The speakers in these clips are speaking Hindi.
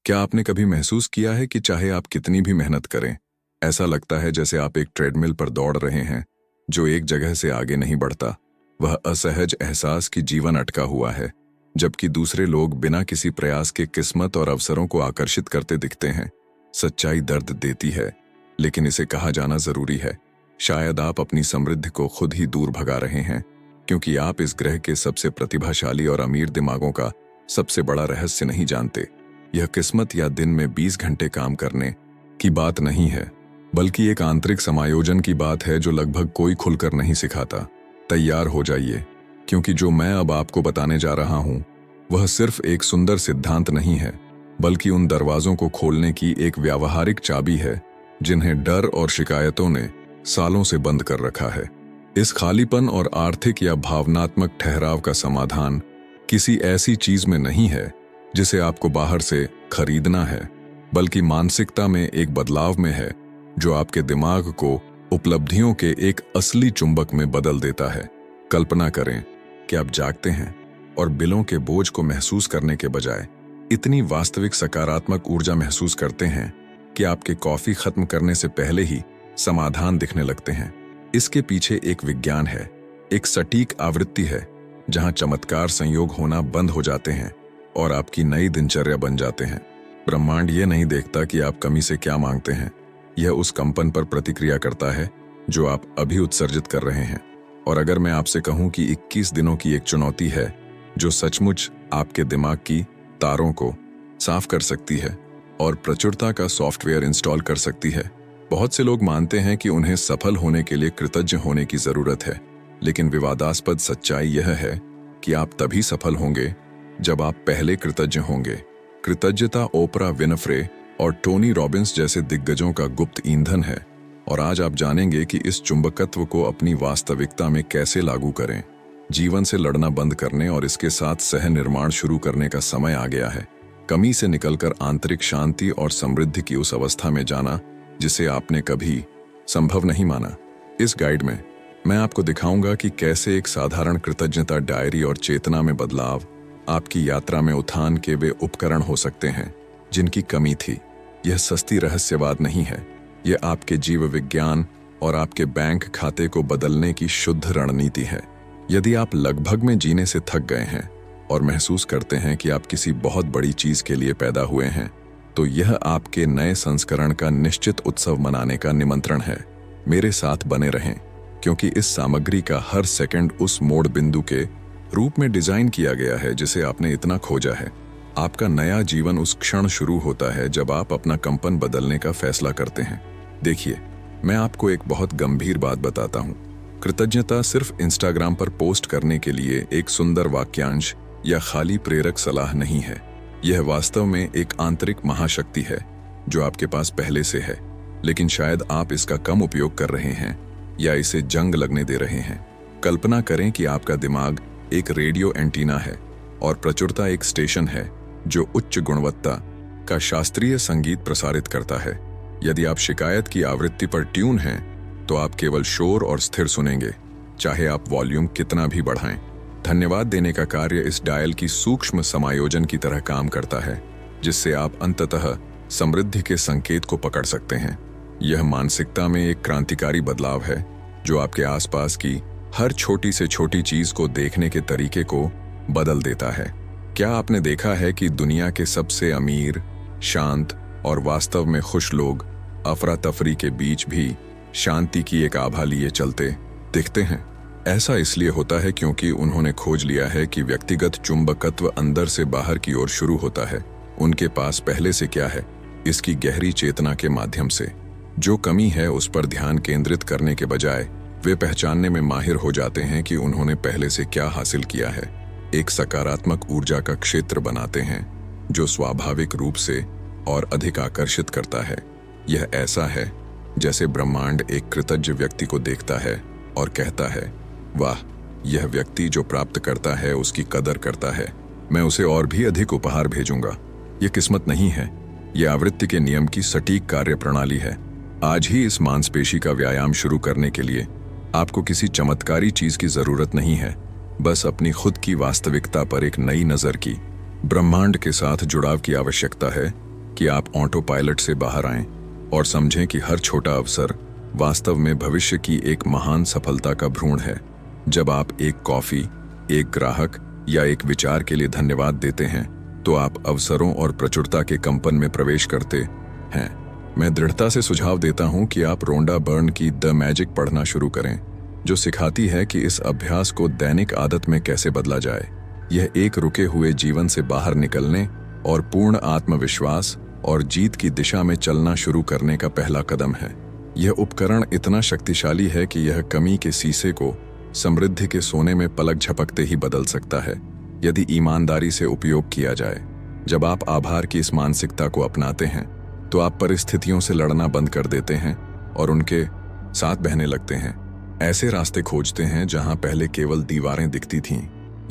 क्या आपने कभी महसूस किया है कि चाहे आप कितनी भी मेहनत करें, ऐसा लगता है जैसे आप एक ट्रेडमिल पर दौड़ रहे हैं जो एक जगह से आगे नहीं बढ़ता। वह असहज एहसास कि जीवन अटका हुआ है, जबकि दूसरे लोग बिना किसी प्रयास के किस्मत और अवसरों को आकर्षित करते दिखते हैं। सच्चाई दर्द देती है, लेकिन इसे कहा जाना जरूरी है। शायद आप अपनी समृद्धि को खुद ही दूर भगा रहे हैं, क्योंकि आप इस ग्रह के सबसे प्रतिभाशाली और अमीर दिमागों का सबसे बड़ा रहस्य नहीं जानते। यह किस्मत या दिन में 20 घंटे काम करने की बात नहीं है, बल्कि एक आंतरिक समायोजन की बात है जो लगभग कोई खुलकर नहीं सिखाता। तैयार हो जाइए, क्योंकि जो मैं अब आपको बताने जा रहा हूं वह सिर्फ एक सुंदर सिद्धांत नहीं है, बल्कि उन दरवाजों को खोलने की एक व्यावहारिक चाबी है जिन्हें डर और शिकायतों ने सालों से बंद कर रखा है। इस खालीपन और आर्थिक या भावनात्मक ठहराव का समाधान किसी ऐसी चीज में नहीं है जिसे आपको बाहर से खरीदना है, बल्कि मानसिकता में एक बदलाव में है जो आपके दिमाग को उपलब्धियों के एक असली चुंबक में बदल देता है। कल्पना करें कि आप जागते हैं और बिलों के बोझ को महसूस करने के बजाय इतनी वास्तविक सकारात्मक ऊर्जा महसूस करते हैं कि आपके कॉफी खत्म करने से पहले ही समाधान दिखने लगते हैं। इसके पीछे एक विज्ञान है, एक सटीक आवृत्ति है जहां चमत्कार संयोग होना बंद हो जाते हैं और आपकी नई दिनचर्या बन जाते हैं। ब्रह्मांड ये नहीं देखता कि आप कमी से क्या मांगते हैं, यह उस कंपन पर प्रतिक्रिया करता है जो आप अभी उत्सर्जित कर रहे हैं। और अगर मैं आपसे कहूं कि 21 दिनों की एक चुनौती है जो सचमुच आपके दिमाग की तारों को साफ कर सकती है और प्रचुरता का सॉफ्टवेयर इंस्टॉल कर सकती है। बहुत से लोग मानते हैं कि उन्हें सफल होने के लिए कृतज्ञ होने की जरूरत है, लेकिन विवादास्पद सच्चाई यह है कि आप तभी सफल होंगे जब आप पहले कृतज्ञ होंगे। कृतज्ञता ओपरा विनफ्रे और टोनी रॉबिन्स जैसे दिग्गजों का गुप्त ईंधन है, और आज आप जानेंगे कि इस चुंबकत्व को अपनी वास्तविकता में कैसे लागू करें। जीवन से लड़ना बंद करने और इसके साथ सह निर्माण शुरू करने का समय आ गया है। कमी से निकलकर आंतरिक शांति और समृद्धि की उस अवस्था में जाना जिसे आपने कभी संभव नहीं माना। इस गाइड में मैं आपको दिखाऊंगा कि कैसे एक साधारण कृतज्ञता डायरी और चेतना में बदलाव आपकी यात्रा में उत्थान के वे उपकरण हो सकते हैं जिनकी कमी थी। यह सस्ती रहस्यवाद नहीं है, यह आपके जीव विज्ञान और आपके बैंक खाते को बदलने की शुद्ध रणनीति है। यदि आप लगभग में जीने से थक गए हैं और महसूस करते हैं कि आप किसी बहुत बड़ी चीज के लिए पैदा हुए हैं, तो यह आपके नए संस्करण का निश्चित उत्सव मनाने का निमंत्रण है। मेरे साथ बने रहें, क्योंकि इस सामग्री का हर सेकंड उस मोड़ बिंदु के रूप में डिजाइन किया गया है जिसे आपने इतना खोजा है। आपका नया जीवन उस क्षण शुरू होता है जब आप अपना कंपन बदलने का फैसला करते हैं। देखिए, मैं आपको एक बहुत गंभीर बात बताता हूँ। कृतज्ञता सिर्फ इंस्टाग्राम पर पोस्ट करने के लिए एक सुंदर वाक्यांश या खाली प्रेरक सलाह नहीं है। यह वास्तव में एक आंतरिक महाशक्ति है जो आपके पास पहले से है, लेकिन शायद आप इसका कम उपयोग कर रहे हैं या इसे जंग लगने दे रहे हैं। कल्पना करें कि आपका दिमाग एक रेडियो एंटीना है और प्रचुरता एक स्टेशन है जो उच्च गुणवत्ता का शास्त्रीय संगीत प्रसारित करता है। यदि आप शिकायत की आवृत्ति पर ट्यून हैं, तो आप केवल शोर और स्थिर सुनेंगे, चाहे आप वॉल्यूम कितना भी बढ़ाएं। धन्यवाद देने का कार्य इस डायल की सूक्ष्म समायोजन की तरह काम करता है, जिससे आप अंततः समृद्धि के संकेत को पकड़ सकते हैं। यह मानसिकता में एक क्रांतिकारी बदलाव है जो आपके आसपास की हर छोटी से छोटी चीज को देखने के तरीके को बदल देता है। क्या आपने देखा है कि दुनिया के सबसे अमीर, शांत और वास्तव में खुश लोग अफरा तफरी के बीच भी शांति की एक आभा लिए चलते दिखते हैं? ऐसा इसलिए होता है क्योंकि उन्होंने खोज लिया है कि व्यक्तिगत चुंबकत्व अंदर से बाहर की ओर शुरू होता है। उनके पास पहले से क्या है, इसकी गहरी चेतना के माध्यम से। जो कमी है उस पर ध्यान केंद्रित करने के बजाय वे पहचानने में माहिर हो जाते हैं कि उन्होंने पहले से क्या हासिल किया है। एक सकारात्मक ऊर्जा का क्षेत्र बनाते हैं जो स्वाभाविक रूप से और अधिक आकर्षित करता है। यह ऐसा है जैसे ब्रह्मांड एक कृतज्ञ व्यक्ति को देखता है और कहता है, वाह, यह व्यक्ति जो प्राप्त करता है उसकी कदर करता है, मैं उसे और भी अधिक उपहार भेजूंगा। यह किस्मत नहीं है, यह आवृत्ति के नियम की सटीक कार्य प्रणाली है। आज ही इस मांसपेशी का व्यायाम शुरू करने के लिए आपको किसी चमत्कारी चीज की जरूरत नहीं है, बस अपनी खुद की वास्तविकता पर एक नई नजर की, ब्रह्मांड के साथ जुड़ाव की आवश्यकता है कि आप ऑटो पायलट से बाहर आएं और समझें कि हर छोटा अवसर वास्तव में भविष्य की एक महान सफलता का भ्रूण है। जब आप एक कॉफी, एक ग्राहक या एक विचार के लिए धन्यवाद देते हैं तो आप अवसरों और प्रचुरता के कंपन में प्रवेश करते हैं। मैं दृढ़ता से सुझाव देता हूं कि आप रोंडा बर्न की द मैजिक पढ़ना शुरू करें, जो सिखाती है कि इस अभ्यास को दैनिक आदत में कैसे बदला जाए। यह एक रुके हुए जीवन से बाहर निकलने और पूर्ण आत्मविश्वास और जीत की दिशा में चलना शुरू करने का पहला कदम है। यह उपकरण इतना शक्तिशाली है कि यह कमी के शीशे को समृद्धि के सोने में पलक झपकते ही बदल सकता है, यदि ईमानदारी से उपयोग किया जाए। जब आप आभार की इस मानसिकता को अपनाते हैं तो आप परिस्थितियों से लड़ना बंद कर देते हैं और उनके साथ बहने लगते हैं। ऐसे रास्ते खोजते हैं जहां पहले केवल दीवारें दिखती थीं।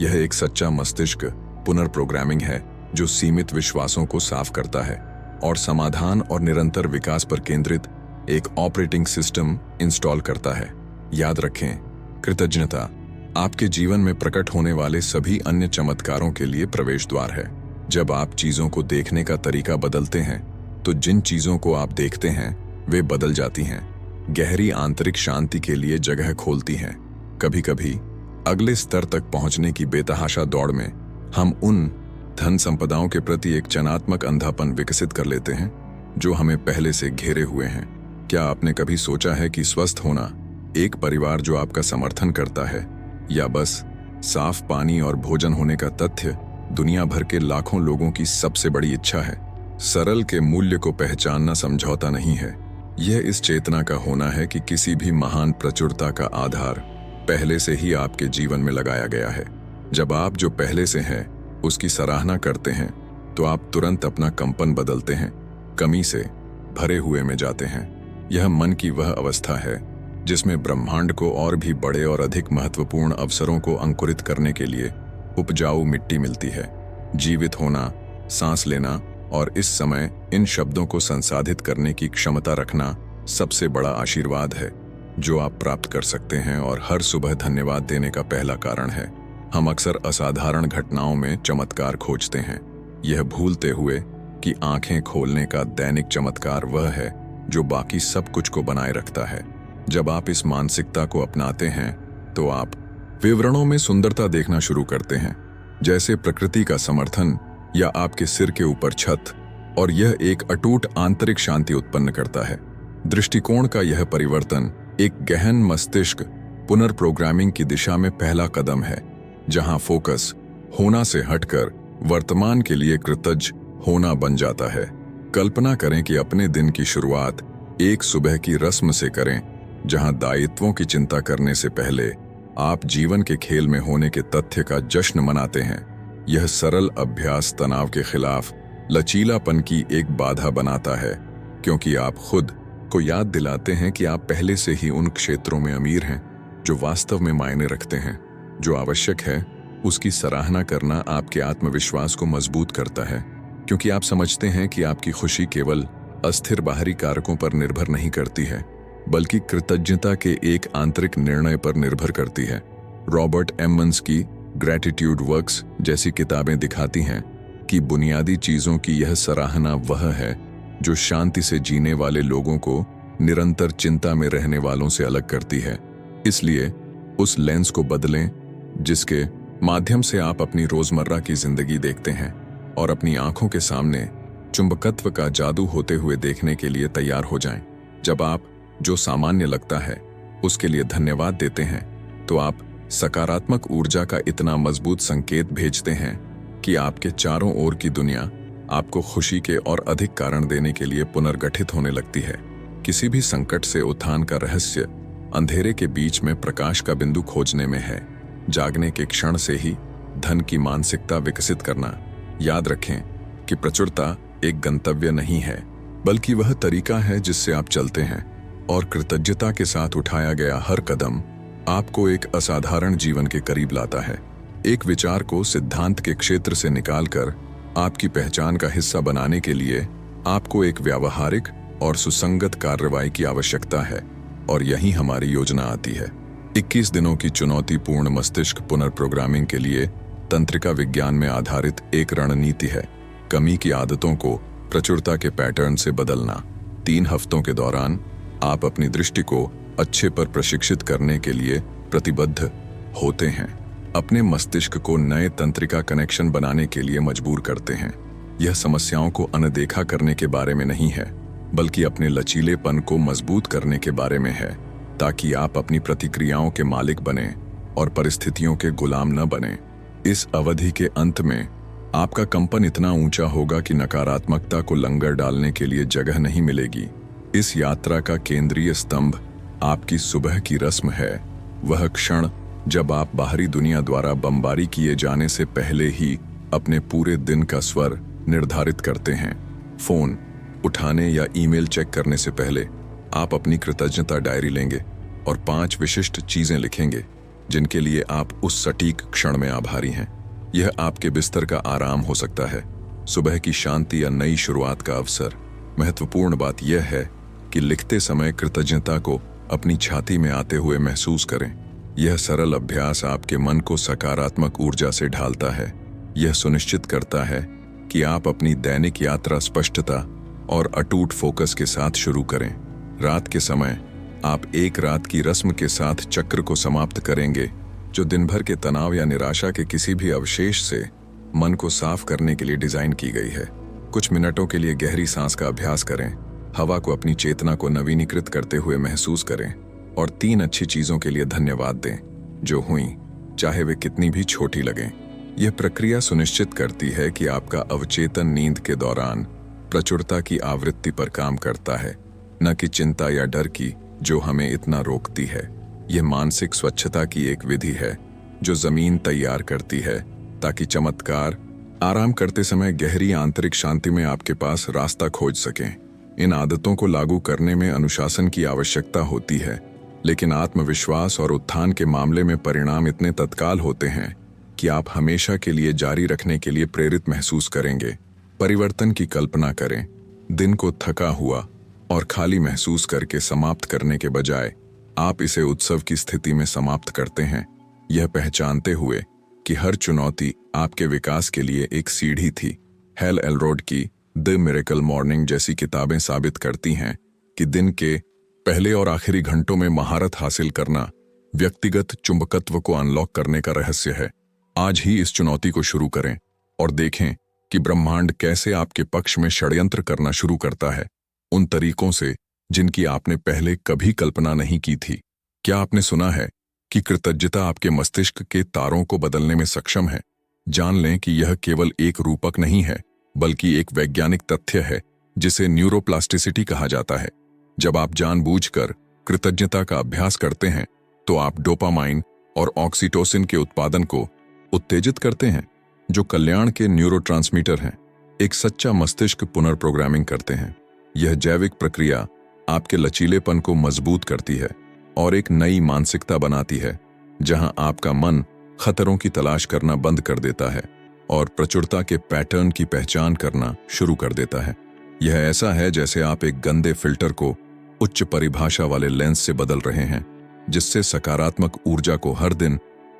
यह एक सच्चा मस्तिष्क पुनर्प्रोग्रामिंग है जो सीमित विश्वासों को साफ करता है और समाधान और निरंतर विकास पर केंद्रित एक ऑपरेटिंग सिस्टम इंस्टॉल करता है। याद रखें, कृतज्ञता आपके जीवन में प्रकट होने वाले सभी अन्य चमत्कारों के लिए प्रवेश द्वार है। जब आप चीजों को देखने का तरीका बदलते हैं तो जिन चीजों को आप देखते हैं वे बदल जाती हैं, गहरी आंतरिक शांति के लिए जगह खोलती हैं। कभी कभी अगले स्तर तक पहुंचने की बेतहाशा दौड़ में हम उन धन संपदाओं के प्रति एक चयनात्मक अंधापन विकसित कर लेते हैं जो हमें पहले से घेरे हुए हैं। क्या आपने कभी सोचा है कि स्वस्थ होना, एक परिवार जो आपका समर्थन करता है, या बस साफ पानी और भोजन होने का तथ्य दुनिया भर के लाखों लोगों की सबसे बड़ी इच्छा है? सरल के मूल्य को पहचानना समझौता नहीं है। यह इस चेतना का होना है कि किसी भी महान प्रचुरता का आधार पहले से ही आपके जीवन में लगाया गया है। जब आप जो पहले से हैं उसकी सराहना करते हैं तो आप तुरंत अपना कंपन बदलते हैं, कमी से भरे हुए में जाते हैं। यह मन की वह अवस्था है जिसमें ब्रह्मांड को और भी बड़े और अधिक महत्वपूर्ण अवसरों को अंकुरित करने के लिए उपजाऊ मिट्टी मिलती है। जीवित होना, सांस लेना और इस समय इन शब्दों को संसाधित करने की क्षमता रखना सबसे बड़ा आशीर्वाद है जो आप प्राप्त कर सकते हैं और हर सुबह धन्यवाद देने का पहला कारण है। हम अक्सर असाधारण घटनाओं में चमत्कार खोजते हैं, यह भूलते हुए कि आंखें खोलने का दैनिक चमत्कार वह है जो बाकी सब कुछ को बनाए रखता है। जब आप इस मानसिकता को अपनाते हैं तो आप विवरणों में सुंदरता देखना शुरू करते हैं, जैसे प्रकृति का समर्थन या आपके सिर के ऊपर छत, और यह एक अटूट आंतरिक शांति उत्पन्न करता है। दृष्टिकोण का यह परिवर्तन एक गहन मस्तिष्क पुनर्प्रोग्रामिंग की दिशा में पहला कदम है, जहां फोकस होना से हटकर वर्तमान के लिए कृतज्ञ होना बन जाता है। कल्पना करें कि अपने दिन की शुरुआत एक सुबह की रस्म से करें जहां दायित्वों की चिंता करने से पहले आप जीवन के खेल में होने के तथ्य का जश्न मनाते हैं। यह सरल अभ्यास तनाव के खिलाफ लचीलापन की एक बाधा बनाता है, क्योंकि आप खुद को याद दिलाते हैं कि आप पहले से ही उन क्षेत्रों में अमीर हैं जो वास्तव में मायने रखते हैं। जो आवश्यक है उसकी सराहना करना आपके आत्मविश्वास को मजबूत करता है, क्योंकि आप समझते हैं कि आपकी खुशी केवल अस्थिर बाहरी कारकों पर निर्भर नहीं करती है, बल्कि कृतज्ञता के एक आंतरिक निर्णय पर निर्भर करती है। रॉबर्ट एमंस की ग्रैटिट्यूड वर्क्स जैसी किताबें दिखाती हैं कि बुनियादी चीजों की यह सराहना वह है जो शांति से जीने वाले लोगों को निरंतर चिंता में रहने वालों से अलग करती है। इसलिए उस लेंस को बदलें जिसके माध्यम से आप अपनी रोजमर्रा की जिंदगी देखते हैं, और अपनी आंखों के सामने चुंबकत्व का जादू होते हुए देखने के लिए तैयार हो जाएं। जब आप जो सामान्य लगता है उसके लिए धन्यवाद देते हैं तो आप सकारात्मक ऊर्जा का इतना मजबूत संकेत भेजते हैं कि आपके चारों ओर की दुनिया आपको खुशी के और अधिक कारण देने के लिए पुनर्गठित होने लगती है। किसी भी संकट से उत्थान का रहस्य अंधेरे के बीच में प्रकाश का बिंदु खोजने में है। जागने के क्षण से ही धन की मानसिकता विकसित करना। याद रखें कि प्रचुरता एक गंतव्य नहीं है, बल्कि वह तरीका है जिससे आप चलते हैं, और कृतज्ञता के साथ उठाया गया हर कदम आपको एक असाधारण जीवन के करीब लाता है। एक विचार को सिद्धांत के क्षेत्र से निकालकर आपकी पहचान का हिस्सा बनाने के लिए आपको एक व्यावहारिक और सुसंगत कार्रवाई की आवश्यकता है, और यही हमारी योजना आती है। 21 दिनों की चुनौतीपूर्ण मस्तिष्क पुनर्प्रोग्रामिंग के लिए तंत्रिका विज्ञान में आधारित एक रणनीति है। कमी की आदतों को प्रचुरता के पैटर्न से बदलना। 3 हफ्तों के दौरान आप अपनी दृष्टि को अच्छे पर प्रशिक्षित करने के लिए प्रतिबद्ध होते हैं, अपने मस्तिष्क को नए तंत्रिका कनेक्शन बनाने के लिए मजबूर करते हैं। यह समस्याओं को अनदेखा करने के बारे में नहीं है, बल्कि अपने लचीलेपन को मजबूत करने के बारे में है, ताकि आप अपनी प्रतिक्रियाओं के मालिक बने और परिस्थितियों के गुलाम न बने। इस अवधि के अंत में आपका कंपन इतना ऊंचा होगा कि नकारात्मकता को लंगर डालने के लिए जगह नहीं मिलेगी। इस यात्रा का केंद्रीय स्तंभ आपकी सुबह की रस्म है, वह क्षण जब आप बाहरी दुनिया द्वारा बमबारी किए जाने से पहले ही अपने पूरे दिन का स्वर निर्धारित करते हैं। फोन उठाने या ईमेल चेक करने से पहले आप अपनी कृतज्ञता डायरी लेंगे और 5 विशिष्ट चीजें लिखेंगे जिनके लिए आप उस सटीक क्षण में आभारी हैं। यह आपके बिस्तर का आराम हो सकता है, सुबह की शांति या नई शुरुआत का अवसर। महत्वपूर्ण बात यह है कि लिखते समय कृतज्ञता को अपनी छाती में आते हुए महसूस करें। यह सरल अभ्यास आपके मन को सकारात्मक ऊर्जा से ढालता है। यह सुनिश्चित करता है कि आप अपनी दैनिक यात्रा स्पष्टता और अटूट फोकस के साथ शुरू करें। रात के समय आप एक रात की रस्म के साथ चक्र को समाप्त करेंगे, जो दिन भर के तनाव या निराशा के किसी भी अवशेष से मन को साफ करने के लिए डिजाइन की गई है। कुछ मिनटों के लिए गहरी सांस का अभ्यास करें, हवा को अपनी चेतना को नवीनीकृत करते हुए महसूस करें और 3 अच्छी चीजों के लिए धन्यवाद दें जो हुई, चाहे वे कितनी भी छोटी लगें। यह प्रक्रिया सुनिश्चित करती है कि आपका अवचेतन नींद के दौरान प्रचुरता की आवृत्ति पर काम करता है, न कि चिंता या डर की जो हमें इतना रोकती है। यह मानसिक स्वच्छता की एक विधि है जो जमीन तैयार करती है ताकि चमत्कार आराम करते समय गहरी आंतरिक शांति में आपके पास रास्ता खोज सकें। इन आदतों को लागू करने में अनुशासन की आवश्यकता होती है, लेकिन आत्मविश्वास और उत्थान के मामले में परिणाम इतने तत्काल होते हैं कि आप हमेशा के लिए जारी रखने के लिए प्रेरित महसूस करेंगे। परिवर्तन की कल्पना करें। दिन को थका हुआ और खाली महसूस करके समाप्त करने के बजाय आप इसे उत्सव की स्थिति में समाप्त करते हैं, यह पहचानते हुए कि हर चुनौती आपके विकास के लिए एक सीढ़ी थी। हेल एलरोड की द मिरेकल मॉर्निंग जैसी किताबें साबित करती हैं कि दिन के पहले और आखिरी घंटों में महारत हासिल करना व्यक्तिगत चुंबकत्व को अनलॉक करने का रहस्य है। आज ही इस चुनौती को शुरू करें और देखें कि ब्रह्मांड कैसे आपके पक्ष में षड्यंत्र करना शुरू करता है, उन तरीकों से जिनकी आपने पहले कभी कल्पना नहीं की थी। क्या आपने सुना है कि कृतज्ञता आपके मस्तिष्क के तारों को बदलने में सक्षम है? जान लें कि यह केवल एक रूपक नहीं है, बल्कि एक वैज्ञानिक तथ्य है जिसे न्यूरोप्लास्टिसिटी कहा जाता है। जब आप जानबूझकर कृतज्ञता का अभ्यास करते हैं तो आप डोपामाइन और ऑक्सीटोसिन के उत्पादन को उत्तेजित करते हैं, जो कल्याण के न्यूरोट्रांसमीटर हैं। एक सच्चा मस्तिष्क पुनर्प्रोग्रामिंग करते हैं। यह जैविक प्रक्रिया आपके लचीलेपन को मजबूत करती है और एक नई मानसिकता बनाती है, जहां आपका मन खतरों की तलाश करना बंद कर देता है और प्रचुरता के पैटर्न की पहचान करना शुरू कर देता है। यह ऐसा है जैसे आप एक गंदे फिल्टर को उच्च परिभाषा वाले लेंस से बदल रहे हैं, जिससे सकारात्मक ऊर्जा को हर दिन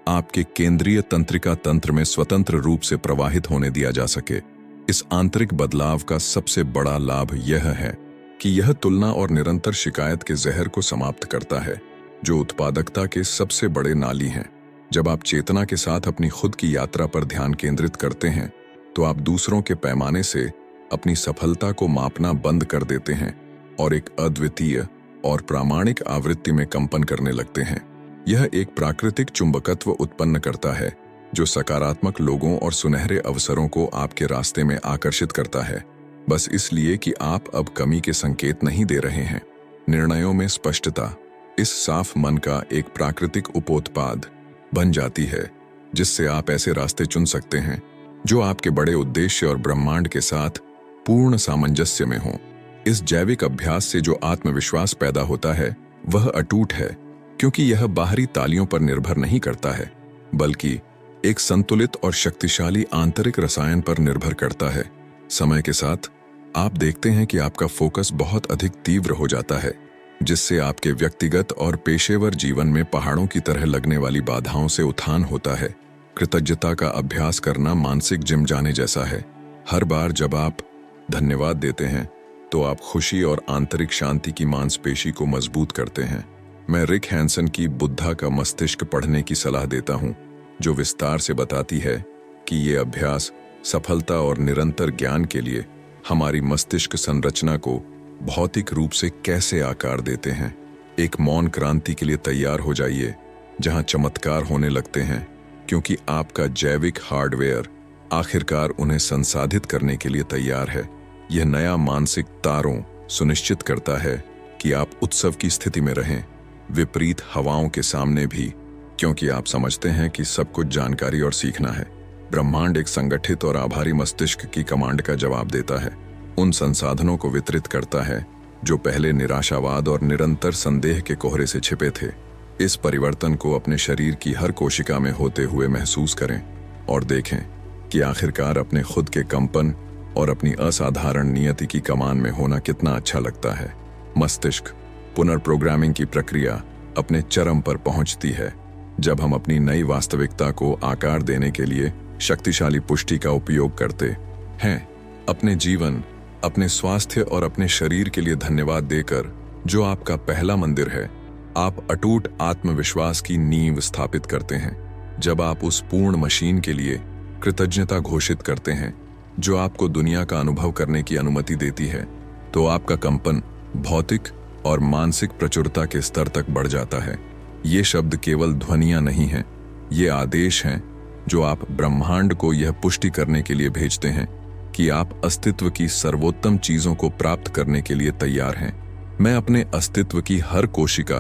आपके केंद्रीय तंत्रिका तंत्र में स्वतंत्र रूप से प्रवाहित होने दिया जा सके। इस आंतरिक बदलाव का सबसे बड़ा लाभ यह है कि यह तुलना और निरंतर शिकायत के जहर को समाप्त करता है, जो उत्पादकता के सबसे बड़े नाली हैं। जब आप चेतना के साथ अपनी खुद की यात्रा पर ध्यान केंद्रित करते हैं, तो आप दूसरों के पैमाने से अपनी सफलता को मापना बंद कर देते हैं और एक अद्वितीय और प्रामाणिक आवृत्ति में कंपन करने लगते हैं। यह एक प्राकृतिक चुंबकत्व उत्पन्न करता है जो सकारात्मक लोगों और सुनहरे अवसरों को आपके रास्ते में आकर्षित करता है, बस इसलिए कि आप अब कमी के संकेत नहीं दे रहे हैं। निर्णयों में स्पष्टता इस साफ मन का एक प्राकृतिक उपोत्पाद बन जाती है, जिससे आप ऐसे रास्ते चुन सकते हैं जो आपके बड़े उद्देश्य और ब्रह्मांड के साथ पूर्ण सामंजस्य में हों। इस जैविक अभ्यास से जो आत्मविश्वास पैदा होता है वह अटूट है, क्योंकि यह बाहरी तालियों पर निर्भर नहीं करता है, बल्कि एक संतुलित और शक्तिशाली आंतरिक रसायन पर निर्भर करता है। समय के साथ आप देखते हैं कि आपका फोकस बहुत अधिक तीव्र हो जाता है, जिससे आपके व्यक्तिगत और पेशेवर जीवन में पहाड़ों की तरह लगने वाली बाधाओं से उत्थान होता है। कृतज्ञता का अभ्यास करना मानसिक जिम जाने जैसा है। हर बार जब आप धन्यवाद देते हैं तो आप खुशी और आंतरिक शांति की मांसपेशी को मजबूत करते हैं। मैं रिक हैंसन की बुद्धा का मस्तिष्क पढ़ने की सलाह देता हूं, जो विस्तार से बताती है कि ये अभ्यास सफलता और निरंतर ज्ञान के लिए हमारी मस्तिष्क संरचना को भौतिक रूप से कैसे आकार देते हैं। एक मौन क्रांति के लिए तैयार हो जाइए, जहां चमत्कार होने लगते हैं, क्योंकि आपका जैविक हार्डवेयर आखिरकार उन्हें संसाधित करने के लिए तैयार है। यह नया मानसिक तारों सुनिश्चित करता है कि आप उत्सव की स्थिति में रहें, विपरीत हवाओं के सामने भी, क्योंकि आप समझते हैं कि सब कुछ जानकारी और सीखना है। ब्रह्मांड एक संगठित और आभारी मस्तिष्क की कमांड का जवाब देता है, उन संसाधनों को वितरित करता है जो पहले निराशावाद और निरंतर संदेह के कोहरे से छिपे थे। इस परिवर्तन को अपने शरीर की हर कोशिका में होते हुए महसूस करें और देखें कि आखिरकार अपने खुद के कंपन और अपनी असाधारण नियति की कमान में होना कितना अच्छा लगता है। मस्तिष्क पुनर्प्रोग्रामिंग की प्रक्रिया अपने चरम पर पहुंचती है जब हम अपनी नई वास्तविकता को आकार देने के लिए शक्तिशाली पुष्टि का उपयोग करते हैं। अपने जीवन, अपने स्वास्थ्य और अपने शरीर के लिए धन्यवाद देकर, जो आपका पहला मंदिर है, आप अटूट आत्मविश्वास की नींव स्थापित करते हैं। जब आप उस पूर्ण मशीन के लिए कृतज्ञता घोषित करते हैं जो आपको दुनिया का अनुभव करने की अनुमति देती है, तो आपका कंपन भौतिक और मानसिक प्रचुरता के स्तर तक बढ़ जाता है। ये शब्द केवल ध्वनियां नहीं हैं, ये आदेश हैं जो आप ब्रह्मांड को यह पुष्टि करने के लिए भेजते हैं कि आप अस्तित्व की सर्वोत्तम चीजों को प्राप्त करने के लिए तैयार हैं। मैं अपने अस्तित्व की हर कोशिका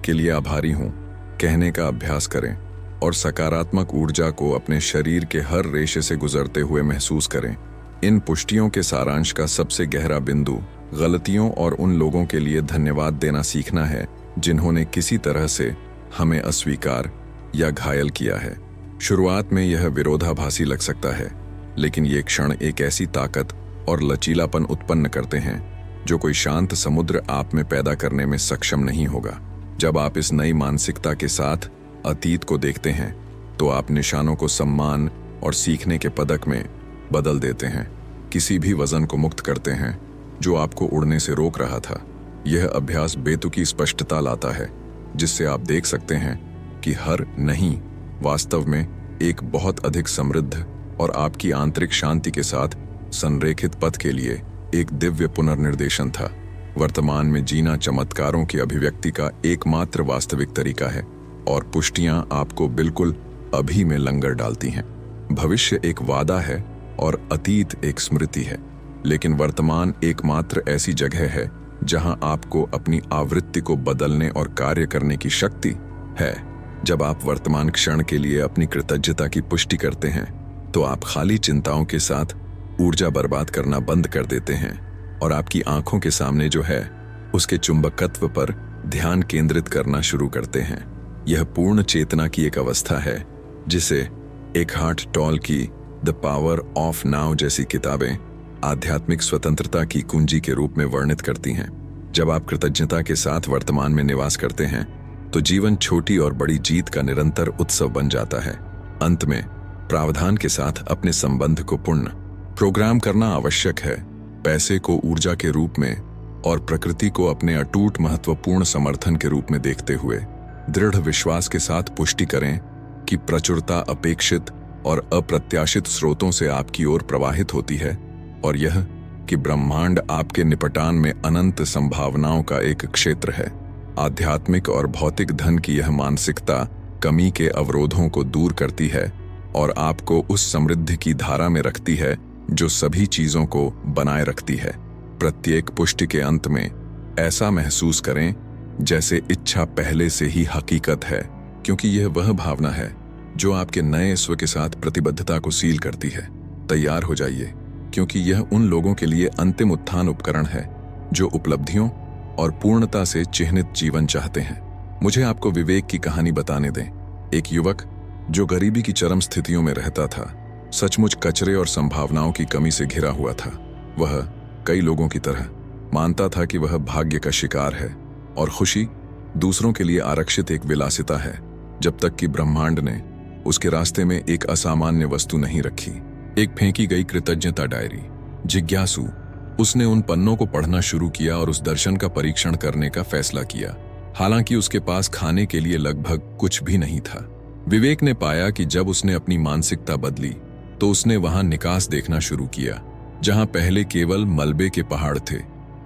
के लिए आभारी हूं कहने का अभ्यास करें और सकारात्मक ऊर्जा को अपने शरीर के हर रेशे से गुजरते हुए महसूस करें। इन पुष्टियों के सारांश का सबसे गहरा बिंदु गलतियों और उन लोगों के लिए धन्यवाद देना सीखना है जिन्होंने किसी तरह से हमें अस्वीकार या घायल किया है। शुरुआत में यह विरोधाभासी लग सकता है, लेकिन ये क्षण एक ऐसी ताकत और लचीलापन उत्पन्न करते हैं जो कोई शांत समुद्र आप में पैदा करने में सक्षम नहीं होगा। जब आप इस नई मानसिकता के साथ अतीत को देखते हैं, तो आप निशानों को सम्मान और सीखने के पदक में बदल देते हैं, किसी भी वजन को मुक्त करते हैं जो आपको उड़ने से रोक रहा था। यह अभ्यास बेतुकी स्पष्टता लाता है, जिससे आप देख सकते हैं कि हर नहीं वास्तव में एक बहुत अधिक समृद्ध और आपकी आंतरिक शांति के साथ संरेखित पथ के लिए एक दिव्य पुनर्निर्देशन था। वर्तमान में जीना चमत्कारों की अभिव्यक्ति का एकमात्र वास्तविक तरीका है, और पुष्टियां आपको बिल्कुल अभी में लंगर डालती हैं। भविष्य एक वादा है और अतीत एक स्मृति है, लेकिन वर्तमान एकमात्र ऐसी जगह है जहां आपको अपनी आवृत्ति को बदलने और कार्य करने की शक्ति है। जब आप वर्तमान क्षण के लिए अपनी कृतज्ञता की पुष्टि करते हैं, तो आप खाली चिंताओं के साथ ऊर्जा बर्बाद करना बंद कर देते हैं और आपकी आंखों के सामने जो है उसके चुंबकत्व पर ध्यान केंद्रित करना शुरू करते हैं। यह पूर्ण चेतना की एक अवस्था है जिसे एकहार्ट टॉल की द पावर ऑफ नाउ जैसी किताबें आध्यात्मिक स्वतंत्रता की कुंजी के रूप में वर्णित करती हैं। जब आप कृतज्ञता के साथ वर्तमान में निवास करते हैं, तो जीवन छोटी और बड़ी जीत का निरंतर उत्सव बन जाता है। अंत में प्रावधान के साथ अपने संबंध को पुनः प्रोग्राम करना आवश्यक है, पैसे को ऊर्जा के रूप में और प्रकृति को अपने अटूट महत्वपूर्ण समर्थन के रूप में देखते हुए दृढ़ विश्वास के साथ पुष्टि करें कि प्रचुरता अपेक्षित और अप्रत्याशित स्रोतों से आपकी ओर प्रवाहित होती है, और यह कि ब्रह्मांड आपके निपटान में अनंत संभावनाओं का एक क्षेत्र है। आध्यात्मिक और भौतिक धन की यह मानसिकता कमी के अवरोधों को दूर करती है और आपको उस समृद्धि की धारा में रखती है जो सभी चीजों को बनाए रखती है। प्रत्येक पुष्टि के अंत में ऐसा महसूस करें जैसे इच्छा पहले से ही हकीकत है, क्योंकि यह वह भावना है जो आपके नए स्व के साथ प्रतिबद्धता को सील करती है। तैयार हो जाइए, क्योंकि यह उन लोगों के लिए अंतिम उत्थान उपकरण है जो उपलब्धियों और पूर्णता से चिह्नित जीवन चाहते हैं। मुझे आपको विवेक की कहानी बताने दें। एक युवक जो गरीबी की चरम स्थितियों में रहता था, सचमुच कचरे और संभावनाओं की कमी से घिरा हुआ था। वह कई लोगों की तरह मानता था कि वह भाग्य का शिकार है और खुशी दूसरों के लिए आरक्षित एक विलासिता है, जब तक कि ब्रह्मांड ने उसके रास्ते में एक असामान्य वस्तु नहीं रखी। एक फेंकी गई कृतज्ञता डायरी। जिज्ञासु उसने उन पन्नों को पढ़ना शुरू किया और उस दर्शन का परीक्षण करने का फैसला किया। हालांकि उसके पास खाने के लिए लगभग कुछ भी नहीं था। विवेक ने पाया कि जब उसने अपनी मानसिकता बदली तो उसने वहां निकास देखना शुरू किया। जहां पहले केवल मलबे के पहाड़ थे,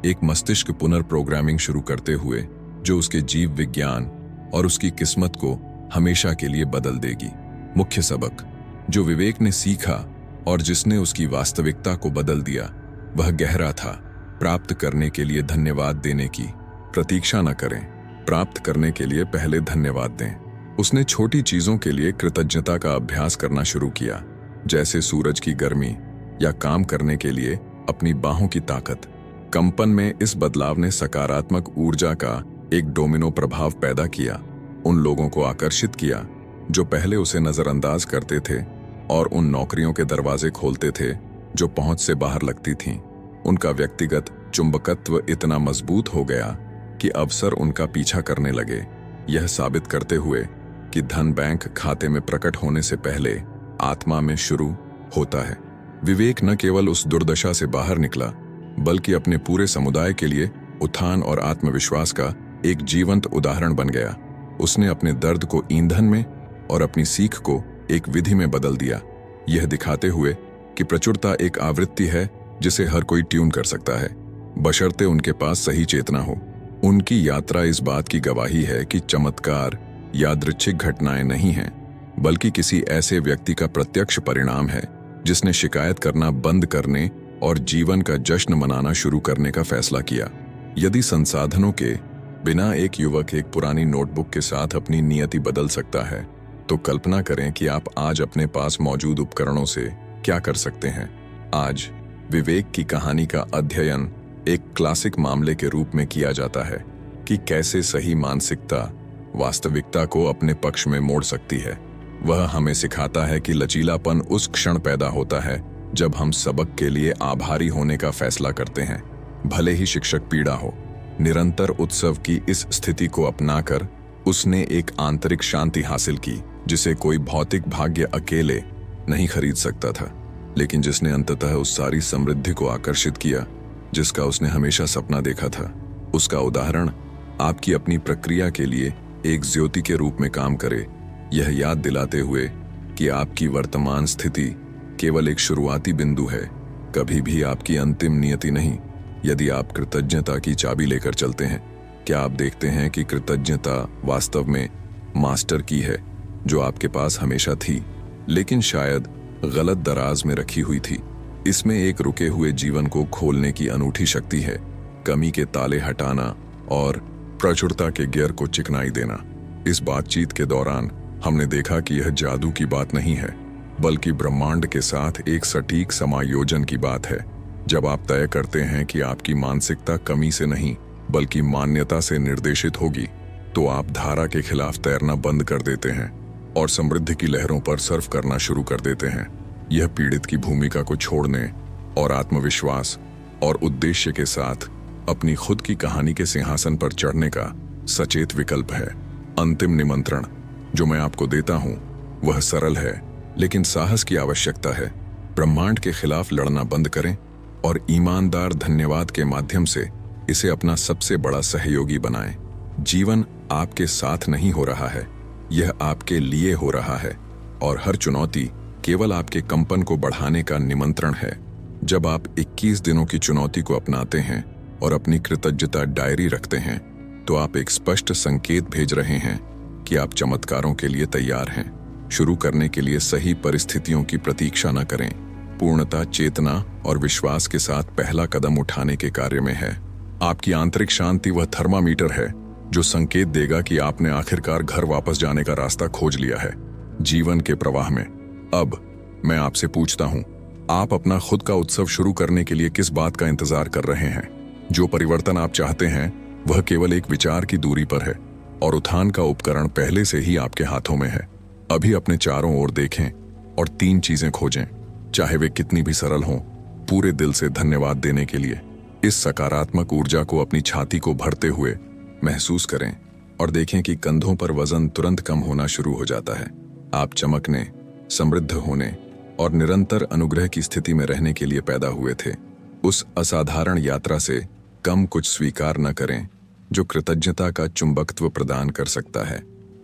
एक मस्तिष्क पुनर्प्रोग्रामिंग शुरू करते हुए जो उसके जीव विज्ञान और उसकी किस्मत को हमेशा के लिए बदल देगी। मुख्य सबक जो विवेक ने सीखा और जिसने उसकी वास्तविकता को बदल दिया वह गहरा था। प्राप्त करने के लिए धन्यवाद देने की प्रतीक्षा न करें, प्राप्त करने के लिए पहले धन्यवाद दें। उसने छोटी चीजों के लिए कृतज्ञता का अभ्यास करना शुरू किया, जैसे सूरज की गर्मी या काम करने के लिए अपनी बाहों की ताकत। कंपन में इस बदलाव ने सकारात्मक ऊर्जा का एक डोमिनो प्रभाव पैदा किया। उन लोगों को आकर्षित किया जो पहले उसे नजरअंदाज करते थे और उन नौकरियों के दरवाजे खोलते थे जो पहुंच से बाहर लगती थीं। उनका व्यक्तिगत चुंबकत्व इतना मजबूत हो गया कि अवसर उनका पीछा करने लगे, यह साबित करते हुए कि धन बैंक खाते में प्रकट होने से पहले आत्मा में शुरू होता है। विवेक न केवल उस दुर्दशा से बाहर निकला बल्कि अपने पूरे समुदाय के लिए उत्थान और आत्मविश्वास का एक जीवंत उदाहरण बन गया। उसने अपने दर्द को ईंधन में और अपनी सीख को एक विधि में बदल दिया, यह दिखाते हुए कि प्रचुरता एक आवृत्ति है जिसे हर कोई ट्यून कर सकता है, बशर्ते उनके पास सही चेतना हो। उनकी यात्रा इस बात की गवाही है कि चमत्कार यादृच्छिक घटनाएं नहीं हैं, बल्कि किसी ऐसे व्यक्ति का प्रत्यक्ष परिणाम है जिसने शिकायत करना बंद करने और जीवन का जश्न मनाना शुरू करने का फैसला किया। यदि संसाधनों के बिना एक युवक एक पुरानी नोटबुक के साथ अपनी नियति बदल सकता है, तो कल्पना करें कि आप आज अपने पास मौजूद उपकरणों से क्या कर सकते हैं। आज विवेक की कहानी का अध्ययन एक क्लासिक मामले के रूप में किया जाता है कि कैसे सही मानसिकता वास्तविकता को अपने पक्ष में मोड़ सकती है। वह हमें सिखाता है कि लचीलापन उस क्षण पैदा होता है जब हम सबक के लिए आभारी होने का फैसला करते हैं, भले ही शिक्षक पीड़ा हो। निरंतर उत्सव की इस स्थिति को अपनाकर उसने एक आंतरिक शांति हासिल की जिसे कोई भौतिक भाग्य अकेले नहीं खरीद सकता था, लेकिन जिसने अंततः उस सारी समृद्धि को आकर्षित किया जिसका उसने हमेशा सपना देखा था। उसका उदाहरण आपकी अपनी प्रक्रिया के लिए एक ज्योति के रूप में काम करे, यह याद दिलाते हुए कि आपकी वर्तमान स्थिति केवल एक शुरुआती बिंदु है, कभी भी आपकी अंतिम नियति नहीं। यदि आप कृतज्ञता की चाबी लेकर चलते हैं, क्या आप देखते हैं कि कृतज्ञता वास्तव में मास्टर की है जो आपके पास हमेशा थी, लेकिन शायद गलत दराज में रखी हुई थी। इसमें एक रुके हुए जीवन को खोलने की अनूठी शक्ति है, कमी के ताले हटाना और प्रचुरता के गियर को चिकनाई देना। इस बातचीत के दौरान हमने देखा कि यह जादू की बात नहीं है, बल्कि ब्रह्मांड के साथ एक सटीक समायोजन की बात है। जब आप तय करते हैं कि आपकी मानसिकता कमी से नहीं बल्कि मान्यता से निर्देशित होगी, तो आप धारा के खिलाफ तैरना बंद कर देते हैं और समृद्धि की लहरों पर सर्फ करना शुरू कर देते हैं। यह पीड़ित की भूमिका को छोड़ने और आत्मविश्वास और उद्देश्य के साथ अपनी खुद की कहानी के सिंहासन पर चढ़ने का सचेत विकल्प है। अंतिम निमंत्रण जो मैं आपको देता हूं वह सरल है, लेकिन साहस की आवश्यकता है। ब्रह्मांड के खिलाफ लड़ना बंद करें और ईमानदार धन्यवाद के माध्यम से इसे अपना सबसे बड़ा सहयोगी बनाएं। जीवन आपके साथ नहीं हो रहा है, यह आपके लिए हो रहा है, और हर चुनौती केवल आपके कंपन को बढ़ाने का निमंत्रण है। जब आप 21 दिनों की चुनौती को अपनाते हैं और अपनी कृतज्ञता डायरी रखते हैं, तो आप एक स्पष्ट संकेत भेज रहे हैं कि आप चमत्कारों के लिए तैयार हैं। शुरू करने के लिए सही परिस्थितियों की प्रतीक्षा न करें। पूर्णता, चेतना और विश्वास के साथ पहला कदम उठाने के कार्य में है। आपकी आंतरिक शांति वह थर्मामीटर है जो संकेत देगा कि आपने आखिरकार घर वापस जाने का रास्ता खोज लिया है जीवन के प्रवाह में। अब मैं आपसे पूछता हूं, आप अपना खुद का उत्सव शुरू करने के लिए किस बात का इंतजार कर रहे हैं? जो परिवर्तन आप चाहते हैं वह केवल एक विचार की दूरी पर है और उत्थान का उपकरण पहले से ही आपके हाथों में है। अभी अपने चारों ओर देखें और 3 चीजें खोजें, चाहे वे कितनी भी सरल हों, पूरे दिल से धन्यवाद देने के लिए। इस सकारात्मक ऊर्जा को अपनी छाती को भरते हुए महसूस करें और देखें कि कंधों पर वजन तुरंत कम होना शुरू हो जाता है। आप चमकने, समृद्ध होने और निरंतर अनुग्रह की स्थिति में रहने के लिए पैदा हुए थे। उस असाधारण यात्रा से कम कुछ स्वीकार न करें जो कृतज्ञता का चुंबकत्व प्रदान कर सकता है।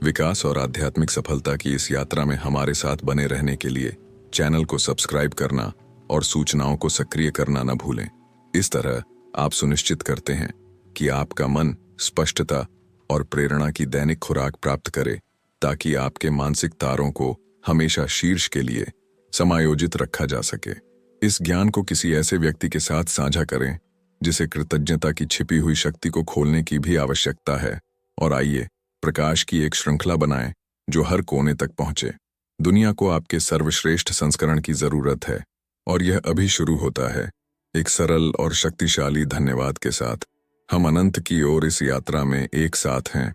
विकास और आध्यात्मिक सफलता की इस यात्रा में हमारे साथ बने रहने के लिए चैनल को सब्सक्राइब करना और सूचनाओं को सक्रिय करना न भूलें। इस तरह आप सुनिश्चित करते हैं कि आपका मन स्पष्टता और प्रेरणा की दैनिक खुराक प्राप्त करे, ताकि आपके मानसिक तारों को हमेशा शीर्ष के लिए समायोजित रखा जा सके। इस ज्ञान को किसी ऐसे व्यक्ति के साथ साझा करें जिसे कृतज्ञता की छिपी हुई शक्ति को खोलने की भी आवश्यकता है, और आइए प्रकाश की एक श्रृंखला बनाएं जो हर कोने तक पहुंचे। दुनिया को आपके सर्वश्रेष्ठ संस्करण की जरूरत है, और यह अभी शुरू होता है। एक सरल और शक्तिशाली धन्यवाद के साथ हम अनंत की ओर इस यात्रा में एक साथ हैं।